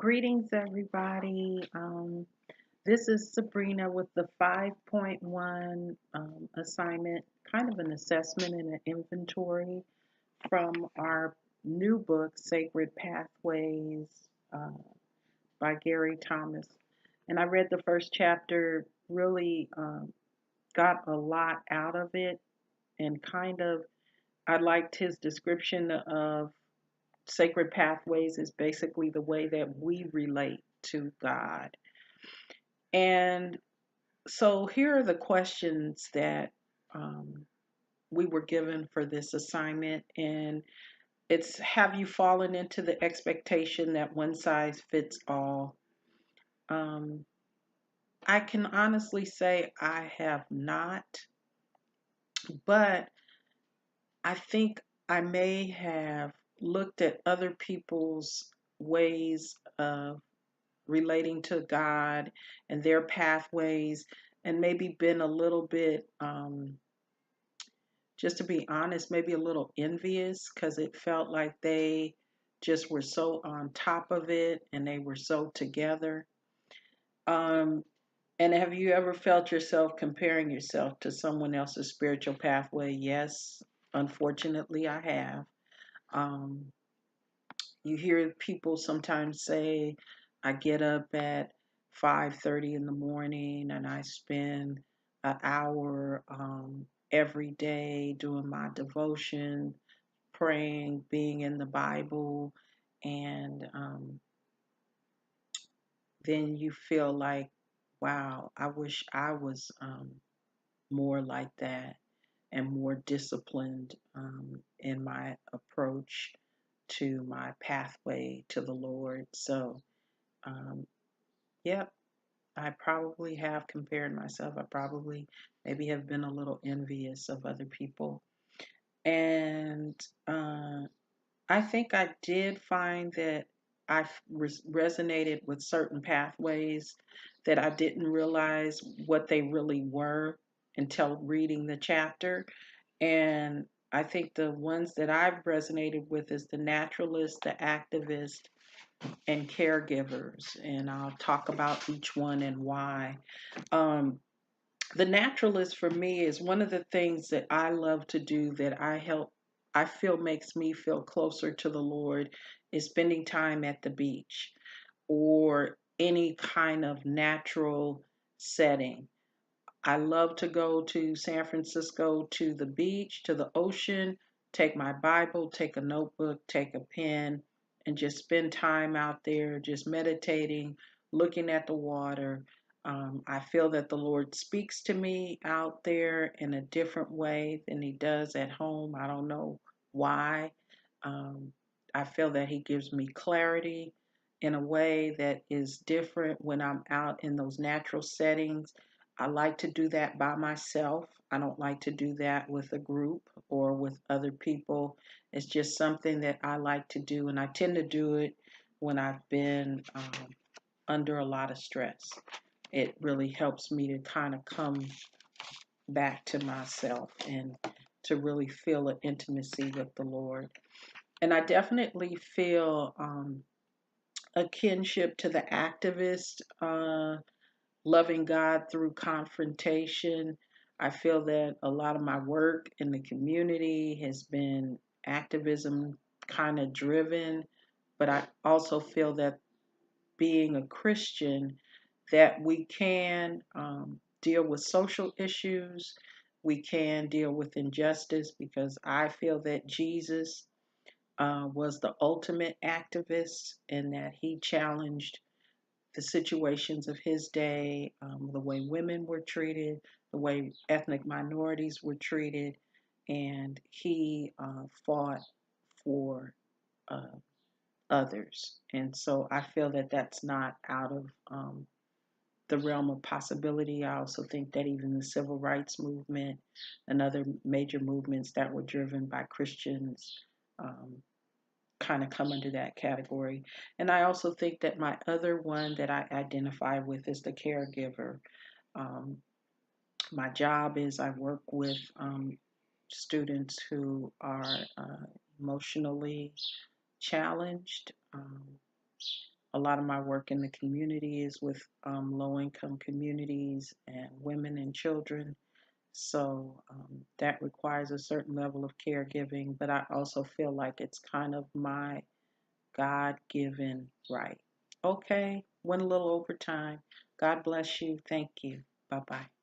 Greetings, everybody. This is Sabrina with the 5.1 assignment, kind of an assessment and an inventory from our new book, Sacred Pathways uh, by Gary Thomas. And I read the first chapter, really got a lot out of it, and I liked his description of sacred pathways is basically the way that we relate to God. And so here are the questions that um, we were given for this assignment. And it's, have you fallen into the expectation that one size fits all? Um, I can honestly say I have not, but I think I may have looked at other people's ways of relating to God and their pathways, and maybe been a little bit, just to be honest, maybe a little envious because it felt like they just were so on top of it and they were so together. Um, and have you ever felt yourself comparing yourself to someone else's spiritual pathway? Yes, unfortunately, I have. Um, You hear people sometimes say, I get up at 5:30 in the morning and I spend an hour every day doing my devotion, praying, being in the Bible, and then you feel like, wow, I wish I was more like that and more disciplined in my approach to my pathway to the Lord. So, um, yep, I probably have compared myself. I probably maybe have been a little envious of other people. And uh, I think I did find that I resonated with certain pathways that I didn't realize what they really were until reading the chapter. And I think the ones that I've resonated with is the naturalist, the activist, and caregivers. And I'll talk about each one and why. Um, the naturalist for me is one of the things that I love to do that I feel makes me feel closer to the Lord is spending time at the beach or any kind of natural setting. I love to go to San Francisco to the beach, to the ocean, take my Bible, take a notebook, take a pen, and just spend time out there, just meditating, looking at the water. I feel that the Lord speaks to me out there in a different way than He does at home. I don't know why. Um, I feel that He gives me clarity in a way that is different when I'm out in those natural settings. I like to do that by myself. I don't like to do that with a group or with other people. It's just something that I like to do, and I tend to do it when I've been under a lot of stress. It really helps me to kind of come back to myself and to really feel an intimacy with the Lord. And I definitely feel a kinship to the activist. Loving God through confrontation. I feel that a lot of my work in the community has been activism kind of driven, but I also feel that being a Christian, that we can deal with social issues, we can deal with injustice because I feel that Jesus was the ultimate activist and that he challenged the situations of his day, the way women were treated, the way ethnic minorities were treated, and he fought for uh, others. And so I feel that that's not out of the realm of possibility. I also think that even the civil rights movement and other major movements that were driven by Christians um, kind of come under that category. And I also think that my other one that I identify with is the caregiver. Um, my job is I work with students who are emotionally challenged. A lot of my work in the community is with low income communities and women and children. So that requires a certain level of caregiving, but I also feel like it's kind of my God given right. Okay, went a little over time. God bless you. Thank you. Bye bye.